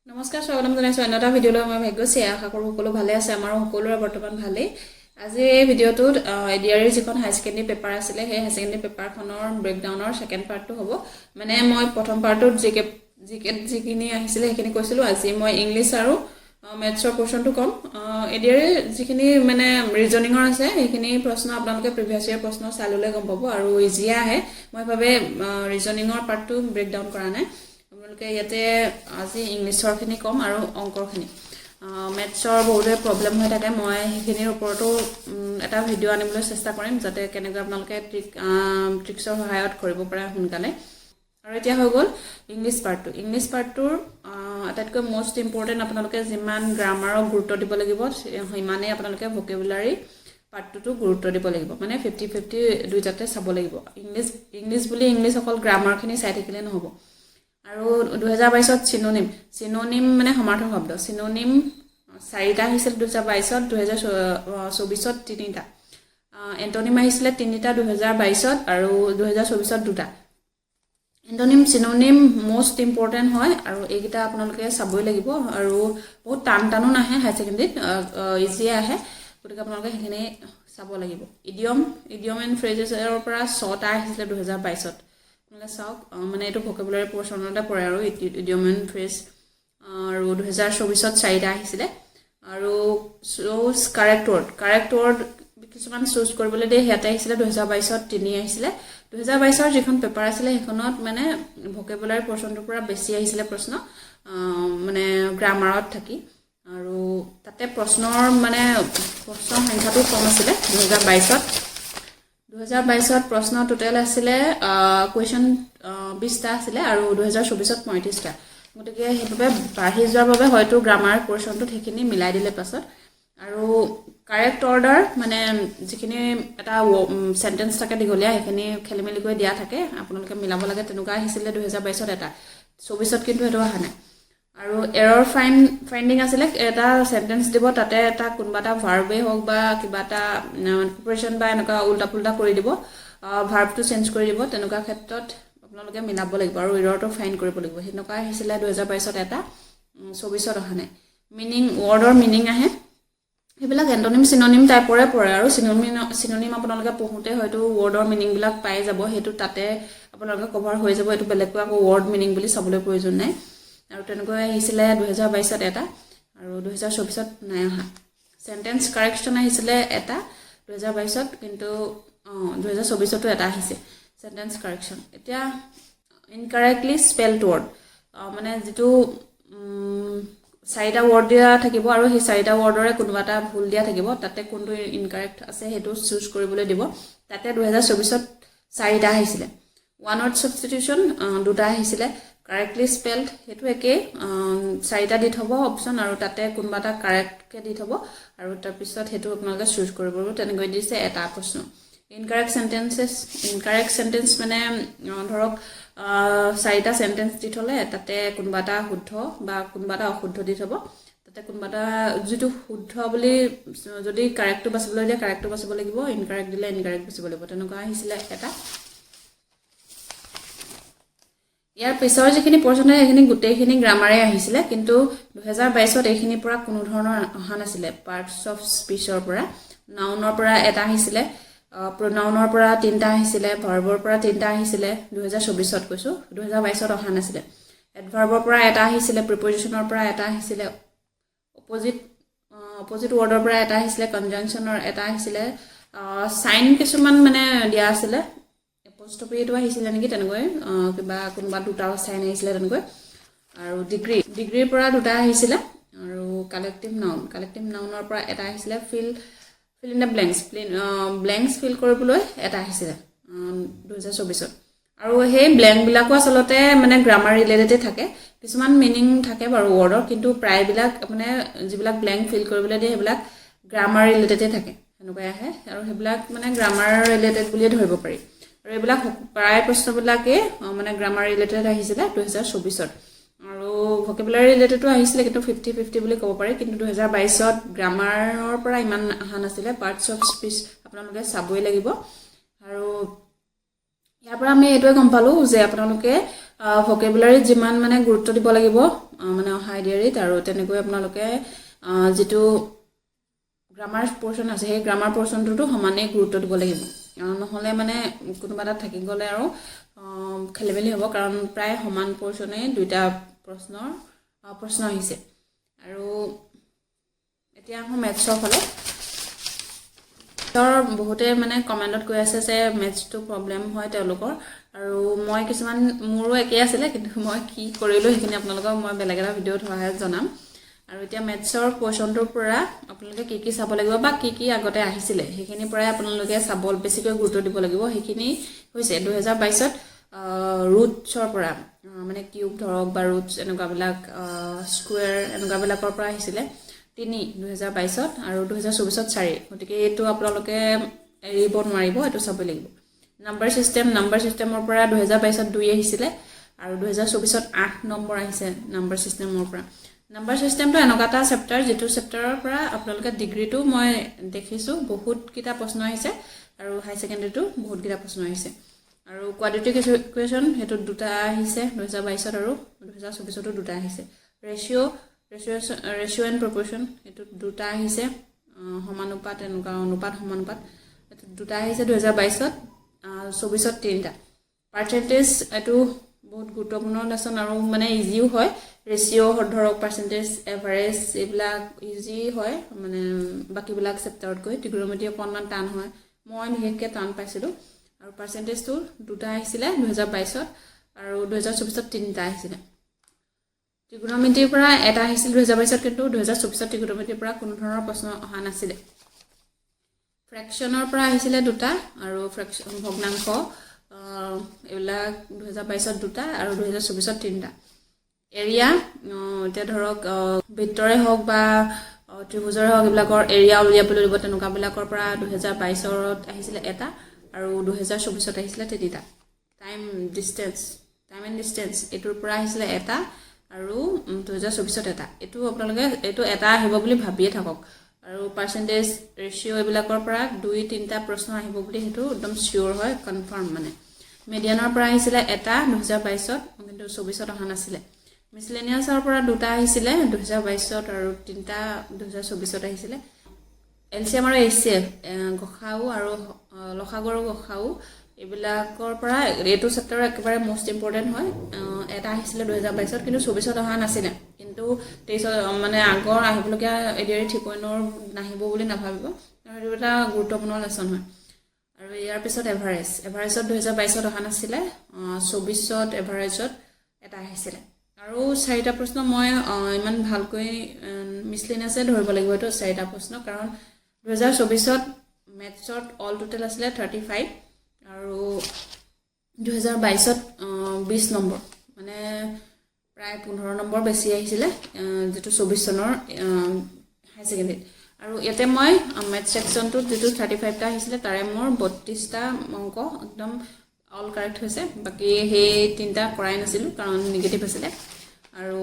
নমস্কাৰ স্বাগতম জনাইছোঁ অন্য এটা ভিডিঅ'লৈ মই ভাগ্যশ্ৰী আশা কৰোঁ সকলো ভালে আছে আমাৰো সকলোৰে বৰ্তমান ভালেই আজি এই ভিডিঅ'টোত এডিআৰইৰ যিখন হাই ছেকেণ্ডেৰী পেপাৰ আছিলে সেই হাই ছেকেণ্ডেৰী পেপাৰখনৰ ব্ৰেকডাউনৰ ছেকেণ্ড পাৰ্টটো হ'ব মানে মই প্ৰথম পাৰ্টটোত যিখিনি আহিছিলে সেইখিনি কৈছিলোঁ আজি মই ইংলিছ আৰু মেথছৰ পোৰ্চনটো ক'ম এডিআৰইৰ যিখিনি মানে ৰিজনিঙৰ আছে সেইখিনি প্ৰশ্ন আপোনালোকে প্ৰিভিয়াছ ইয়েৰ প্ৰশ্ন চাই ল'লে গম পাব আৰু ইজিয়ে আহে মই ভাবে ৰিজনিঙৰ পাৰ্টটো ব্ৰেকডাউন কৰা নাই আপোনালোকে ইয়াতে আজি ইংলিছৰখিনি ক'ম আৰু অংকৰখিনি মেথছৰ বহুতে প্ৰব্লেম হৈ থাকে মই সেইখিনিৰ ওপৰতো এটা ভিডিঅ' আনিবলৈ চেষ্টা কৰিম যাতে কেনেকৈ আপোনালোকে ট্ৰিক্সৰ সহায়ত কৰিব পাৰে সোনকালে আৰু এতিয়া হৈ গ'ল ইংলিছ পাৰ্টটোৰ আটাইতকৈ মষ্ট ইম্পৰ্টেণ্ট আপোনালোকে যিমান গ্ৰামাৰক গুৰুত্ব দিব লাগিব সিমানেই আপোনালোকে ভকেবুলাৰী পাৰ্টটোতো গুৰুত্ব দিব লাগিব মানে 50-50 দুইটাতে চাব লাগিব ইংলিছ বুলি ইংলিছ অকল গ্ৰামাৰখিনি চাই থাকিলে নহ'ব আৰু 2022ত চিনোনিম মানে সমাৰ্থক শব্দ চিনোনিম 4টা আহিছিল 2022ত 2024ত 3টা এন্টোনিম আহিছিলে 3টা 2022ত আৰু 2024ত 2টা এন্টোনিম চিনোনিম মোষ্ট ইম্পৰ্টেণ্ট হয় আৰু এইকেইটা আপোনালোকে চাবই লাগিব আৰু বহুত টানো নাহে হাই ছেকেণ্ডেৰীত ইজিয়ে আহে গতিকে আপোনালোকে সেইখিনি চাব লাগিব ইডিয়ম এণ্ড ফ্ৰেজেছৰ পৰা 6টা আহিছিলে 2022ত চাওক মানে এইটো ভকেবুলাৰী পোৰ্চনতে পৰে আৰু ইডিয়ম এণ্ড ফ্ৰেজ আৰু 2024ত 4টা আহিছিলে আৰু চুজ কাৰেক্ট ৱৰ্ড কিছুমান চুজ কৰিবলৈ দিয়ে সিয়াতে আহিছিলে 2022ত 3 আহিছিলে 2022ৰ যিখন পেপাৰ আছিলে সেইখনত মানে ভকেবুলাৰী পোৰ্চনটোৰ পৰা বেছি আহিছিলে প্ৰশ্ন মানে গ্ৰামাৰত থাকি আৰু তাতে প্ৰশ্নৰ সংখ্যাটো কম আছিলে 2022ত প্ৰশ্ন টোটেল আছিলে কুৱেশ্যন 20টা আছিলে আৰু 2024ত 35টা গতিকে সেইবাবে বাঢ়ি যোৱাৰ বাবে হয়তো গ্ৰামাৰ পোৰ্চনটোত সেইখিনি মিলাই দিলে পাছত আৰু কাৰেক্ট অৰ্ডাৰ মানে যিখিনি এটা সেন্টেন্স থাকে দীঘলীয়া সেইখিনি খেলিমেলিকৈ দিয়া থাকে আপোনালোকে মিলাব লাগে তেনেকুৱা আহিছিলে 2022ত এটা 24ত কিন্তু সেইটো অহা নাই আৰু এৰৰ ফাইণ্ডিং আছিলে এটা সেন্টেন্স দিব তাতে এটা কোনোবা এটা ভাৰ্বে হওক বা কিবা এটা প্ৰিপৰেশ্যন বা এনেকুৱা উল্টা পুল্টা কৰি দিব ভাৰ্বটো চেঞ্জ কৰি দিব তেনেকুৱা ক্ষেত্ৰত আপোনালোকে মিলাব লাগিব আৰু এৰৰটো ফাইণ্ড কৰিব লাগিব সেনেকুৱা আহিছিলে 2022ত এটা 24ত অহা নাই ৱৰ্ডৰ মিনিং আহে সেইবিলাক এন্টোনিম চিনোনিম টাইপৰে পৰে আৰু চিনোনিম আপোনালোকে পঢ়োঁতে হয়তো ৱৰ্ডৰ মিনিংবিলাক পাই যাব সেইটো তাতে আপোনালোকে কভাৰ হৈ যাব এইটো বেলেগকৈ আকৌ ৱৰ্ড মিনিং বুলি চাবলৈ প্ৰয়োজন নাই আৰু তেনেকৈ আহিছিলে 2022ত এটা আৰু 2024ত নাই অহা সেন্টেন্স কাৰেকশ্যন আহিছিলে এটা 2022ত কিন্তু 2024তো এটা আহিছে সেন্টেন্স কাৰেকশ্যন এতিয়া ইনকাৰেক্টলি স্পেলড ৱৰ্ড মানে যিটো 4টা ৱৰ্ড দিয়া থাকিব আৰু সেই 4টা ৱৰ্ডৰে কোনোবা এটা ভুল দিয়া থাকিব তাতে কোনটো ইনকাৰেক্ট আছে সেইটো চুজ কৰিবলৈ দিব তাতে 2024ত 4টা আহিছিলে ওৱান ৱৰ্ড ছাবষ্টিটিউশ্যন 2টা আহিছিলে কাৰেক্টলি স্পেলড সেইটো একেই 4টা দি থ'ব অপশ্যন আৰু তাতে কোনোবা এটা কাৰেক্টকৈ দি থ'ব আৰু তাৰপিছত সেইটো আপোনালোকে চুজ কৰিব তেনেকৈ দিছে এটা প্ৰশ্ন ইনকাৰেক্ট চেণ্টেন্স মানে ধৰক 4টা চেণ্টেন্স দি থ'লে তাতে কোনোবা এটা শুদ্ধ বা কোনোবা এটা অশুদ্ধ দি থ'ব তাতে কোনোবা এটা যিটো শুদ্ধ বুলি যদি কাৰেক্টটো বাচিবলৈ দিয়ে কাৰেক্টটো বাচিব লাগিব ইনকাৰেক্ট দিলে ইনকাৰেক্ট বাচিব লাগিব তেনেকুৱা আহিছিলে এটা ইয়াৰ পিছৰ যিখিনি পৰ্চন হয় সেইখিনি গোটেইখিনি গ্ৰামাৰে আহিছিলে কিন্তু 2022ত এইখিনিৰ পৰা কোনো ধৰণৰ অহা নাছিলে পাৰ্টছ অফ স্পীচৰ পৰা নাউনৰ পৰা এটা আহিছিলে প্ৰনাউনৰ পৰা 3টা আহিছিলে ভাৰ্বৰ পৰা 3টা আহিছিলে 2024ত কৈছোঁ 2022ত অহা নাছিলে এডভাৰ্বৰ পৰা এটা আহিছিলে প্ৰিপজিশ্যনৰ পৰা এটা আহিছিলে অপজিট ৱৰ্ডৰ পৰা এটা আহিছিলে কনজাংচনৰ এটা আহিছিলে চাইন কিছুমান মানে দিয়া আছিলে এপ'ষ্ট্ৰফিটো আহিছিলে নেকি তেনেকৈ কিবা কোনোবা 2টা চাইন আহিছিলে তেনেকৈ আৰু ডিগ্ৰীৰ পৰা 2টা আহিছিলে আৰু কালেক্টিভ নাউনৰ পৰা এটা আহিছিলে fill in the blanks fill কৰিবলৈ এটা আহিছিলে 2024ত আৰু সেই ব্লেংকবিলাকো আচলতে মানে গ্ৰামাৰ ৰিলেটেডে থাকে কিছুমান মিনিং থাকে বাৰু ৱৰ্ডৰ কিন্তু প্ৰায়বিলাক মানে যিবিলাক ব্লেংক ফিল কৰিবলৈ দিয়ে সেইবিলাক গ্ৰামাৰ ৰিলেটেডে থাকে সেনেকুৱাই আহে আৰু সেইবিলাক মানে গ্ৰামাৰ ৰিলেটেড বুলিয়ে ধৰিব পাৰি আৰু এইবিলাক প্ৰায় প্ৰশ্নবিলাকে মানে গ্ৰামাৰ ৰিলেটেড আহিছিলে 2024ত আৰু ভকেবুলাৰী ৰিলেটেডো আহিছিলে কিন্তু 50-50 বুলি ক'ব পাৰি কিন্তু 2022ত গ্ৰামাৰৰ পৰা ইমান অহা নাছিলে পাৰ্টছ অফ স্পীচ আপোনালোকে চাবই লাগিব আৰু ইয়াৰ পৰা আমি এইটোৱে গম পালোঁ যে আপোনালোকে ভকেবুলাৰীত যিমান মানে গুৰুত্ব দিব লাগিব মানে অহা এডিয়াৰীত আৰু তেনেকৈ আপোনালোকে যেটো গ্ৰামাৰ পোৰশন আছে সেই গ্ৰামাৰ পোৰশনটো সমানে গুৰুত্ব দিব লাগিব নহলে মানে কোনোবা এটা থাকি গলে আৰু খেলিমেলি হ'ব কাৰণ প্ৰায় সমান পোৰশনে দুটা প্ৰশ্ন আহিছে আৰু এতিয়া আহো মেথছৰ ফালে বহুতে মানে কমেন্টত কৈ আছে যে মেথছটো প্ৰবলেম হয় তেওঁলোকৰ আৰু মই কিছুমান মোৰো একে আছিল কিন্তু মই কি কৰিলো সেইখিনি আপোনালোকক মই বেলেগ এটা ভিডিঅ'ত সহায়ত জনাম আৰু এতিয়া মেথছৰ কোৱেশ্চনটোৰ পৰা আপোনালোকে কি চাব লাগিব বা কি আগতে আহিছিলে সেইখিনি পৰাই আপোনালোকে চাব বেছিকৈ গুৰুত্ব দিব লাগিব সেইখিনি হৈছে 2022ত ৰুটছৰ পৰা মানে কিউব ধৰক বা ৰুটছ এনেকুৱা বিলাক স্কয়াৰ এনেকুৱা বিলাকৰ পৰা আহিছিলে 3 2022ত আৰু 2024ত 4 গতিকে এটো আপোনালোকে এৰিব নোৱাৰিব এটো চাব লাগিব নাম্বাৰ সিস্টেমৰ পৰা 2022ত 2 আহিছিলে আৰু 2024ত 8 নম্বৰ আহিছে নাম্বাৰ সিস্টেমৰ পৰা নাম্বাৰ সিস্টেমটো এনেকুৱা চেপ্টাৰ যেটো চেপ্টাৰৰ পৰা আপোনালোকে ডিগ্ৰীটো মই দেখিছো বহুত কিটা প্ৰশ্ন আহিছে আৰু হাই সেকেন্ডাৰীটো বহুত কিটা প্ৰশ্ন আহিছে আৰু কোৱাড্ৰেটিক ইকুৱেচন হেতু দুটা আহিছে 2022ত আৰু 2024ত দুটা আহিছে ৰেশিও এণ্ড প্ৰপৰ্শন হেতু দুটা আহিছে সমানুপাত এনেকুৱা অনুপাত সমানুপাত দুটা আহিছে 2022ত 24ত তিনিটা পাৰ্চেন্টেজ এটো বহুত গুৰুত্বপূৰ্ণ লেসন আৰু মানে ইজিও হয় ৰেশিও ধৰক পাৰ্চেন্টেজ এভাৰেজ এইবিলাক ইজি হয় মানে বাকি বিলাক চেপ্টাৰত কৈ ত্ৰিগোণমিতি অকনমান টান হয় মই বিশেষকৈ টান পাইছিলো আৰু পাৰ্চেন্টেজটো দুটা আহিছিলে 2022ত আৰু 2024ত তিনিটা আহিছিলে ত্ৰিগোণমিতিৰ পৰা এটা আহিছিল 2022ত কিন্তু 2024ত ত্ৰিগোণমিতিৰ পৰা কোনো ধৰণৰ প্ৰশ্ন অহা নাছিলে ফ্ৰেকচনৰ পৰা আহিছিলে দুটা আৰু ফ্ৰেকচন ভগ্নাংশ এবিলাক 2022ত দুটা আৰু 2024ত তিনিটা এৰিয়া এতিয়া ধৰক ভিতৰে হওক বা ত্ৰিভুজৰে হওক এবিলাকৰ এৰিয়া উলিয়াবলৈ দিব তেনেকুৱা বিলাকৰ পৰা 2022ত আহিছিলে এটা আৰু 2024ত আহিছিলে তিনিটা টাইম এণ্ড ডিসটেন্স এটোৰ পৰা আহিছিলে এটা আৰু 2024ত এটা এটো আপোনালোকে এটো এটা আহিব বুলি ভাবিয়ে থাকক আৰু পাৰ্চেন্টেজ ৰেশিও এবিলাকৰ পৰা 2-3টা প্ৰশ্ন আহিব বুলি হেতু একদম শিওৰ হয় কনফাৰ্ম মানে মিডিয়ানৰ পৰা আহিছিলে এটা 2022ত কিন্তু 24ত অহা নাছিলে মিসলেনিয়াছৰ পৰা দুটা আহিছিলে 2022ত আৰু তিনটা 2024ত আহিছিলে এলসিএম আৰু এইচসিএফ গখাও আৰু লখাগু আৰু গখাও এবিলাকৰ পৰা এটো চেপ্টাৰ একেবাৰে মোস্ট ইম্পৰ্টেন্ট হয় এটা আহিছিলে 2022ত কিন্তু 24ত অহা নাছিলে কিন্তু 23 মানে আগৰ আহিবলগীয়া এডিয়াৰি ঠিকৈনৰ নাহিব বুলি নাভাবিব আৰু এটা গুৰুত্বপূৰ্ণ লেসন হয় আৰু ইয়াৰ পিছত এভাৰেজত 2022ত অহা নাছিলে 24ত এভাৰেজত এটা আহিছিলে আৰু চাৰিটা প্ৰশ্ন মই ইমান ভালকৈ মিসলেনিয়াছে ধৰিব লাগিব এটো চাৰিটা প্ৰশ্ন কাৰণ 2024ত মেথছত অল টোটাল আছিলে 35 আৰু 2022ত 20 নম্বৰ মানে প্ৰায় 15 নম্বৰ বেছি আহিছিলে যেটো 24 চনৰ হাই সেকেন্ডাৰী আৰু ইয়াতে মই মেথ সেকশনটো যেটো 35 টা আহিছিলে তাৰে মোৰ 32 টা অংক একদম অল কাৰেক্ট হৈছে বাকি হে তিনটা কৰাই নাছিল কাৰণ নিগেটিভ আছিল আৰু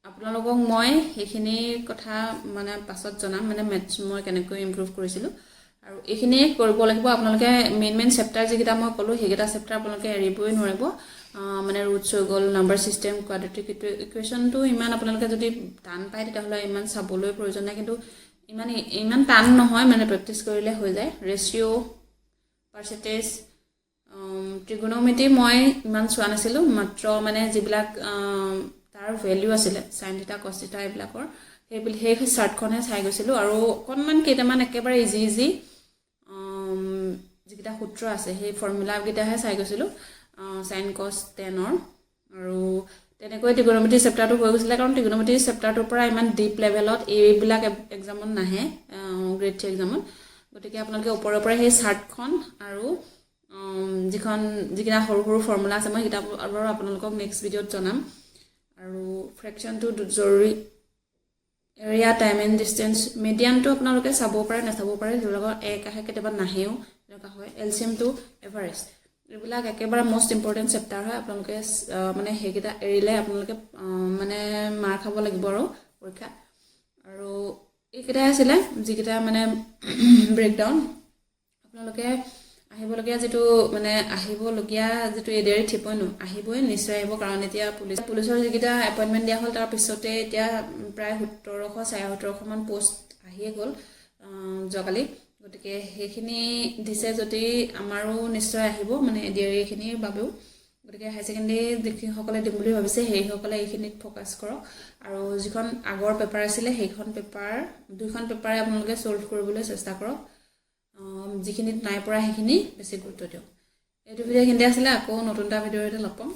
আপোনালোকক মই হেখিনি কথা মানে পাছত জনাম মানে মেথছ মই কেনেকৈ ইমপ্ৰুভ কৰিছিলো আৰু এখিনি কৰিব লাগিব আপোনালোকে মেইন চেপ্টাৰ যেটা মই কলো হেগেটা চেপ্টাৰ আপোনালোকে এৰিবই নোৱাৰিব মানে ৰুটছ হৈ গল নাম্বাৰ সিস্টেম কোৱাড্ৰেটিক ইকুৱেচনটো ইমান আপোনালোকে যদি টান পায় তেতিয়াহলে ইমান চাবলৈ প্ৰয়োজন নাই কিন্তু ইমান টান নহয় মানে প্ৰেক্টিস কৰিলে হৈ যায় ৰেশিও পাৰ্চেন্টেজ ত্ৰিগোণমিতি মই ইমান চোৱা নাছিলো মাত্ৰ মানে যিবিলাক তাৰ ভ্যালু আছিল sin থিটা cos থিটা এবিলাকৰ সেই চাৰ্টখনে চাই গৈছিলো আৰু অকনমান কেইটামান একেবাৰে ইজি যিটা সূত্ৰ আছে সেই ফৰ্মুলা গিটাহে চাই গৈছিলো sin cos tan ৰ আৰু তেনেকৈ ত্ৰিগোণমিতি চেপ্টাৰটো হৈ গৈছিল কাৰণ ত্ৰিগোণমিতি চেপ্টাৰটোৰ পৰা ইমান ডিপ লেভেলত এইবিলাক এক্সামত নাহে গ্ৰেড 3 এক্সামত গতিকে আপোনালোকে ওপৰৰ পৰা সেই চাৰ্টখন আৰু যিকিটা সৰু ফৰ্মুলা আছে মই কিতাপ আপোনালোকক নেক্সট ভিডিঅত জনাম আৰু ফ্ৰেকচনটো জৰুৰী এৰিয়া টাইম এণ্ড ডিসটেন্স মিডিয়ানটো আপোনালোকে চাব পাৰে নাচাব পাৰে যলগৰ এক আহে কেতিয়াবা নাহেও এনেকা হয় এলসিএম টু এভাৰেজ এইবিলাক একেবাৰে মোস্ট ইম্পৰ্টেন্ট চেপ্টাৰ হয় আপোনালোকে মানে হেগিটা এৰিলে আপোনালোকে মানে মাৰ খাব লাগিব আৰু পৰীক্ষা আৰু এইকেইটা আছিল যিকিটা মানে ব্ৰেকডাউন আপোনালোকে আহিবলগীয়া যিটো মানে আহিবলগীয়া যিটো এডিআৰি 3.0 আহিবই নিশ্চয় আহিব কাৰণ এতিয়া পুলিচৰ যিকেইটা এপইণ্টমেণ্ট দিয়া হ'ল তাৰ পিছতে এতিয়া প্ৰায় 1700-1750 মান পোষ্ট আহিয়ে গ'ল যোৱাকালি গতিকে সেইখিনি দিছে যদি আমাৰো নিশ্চয় আহিব মানে এডিআৰিখিনিৰ বাবেও গতিকে হাই ছেকেণ্ডেৰী যিসকলে দিম বুলি ভাবিছে সেইসকলে এইখিনিত ফ'কাছ কৰক আৰু যিখন আগৰ পেপাৰ আছিলে সেইখন পেপাৰ দুইখন পেপাৰে আপোনালোকে ছল্ভ কৰিবলৈ চেষ্টা কৰক যিখিনিত নাই পৰা সেইখিনি বেছি গুৰুত্ব দিয়ক এইটো ভিডিঅ' এইখিনিতে আছিলে আকৌ নতুন এটা ভিডিঅ'তে লগ পাম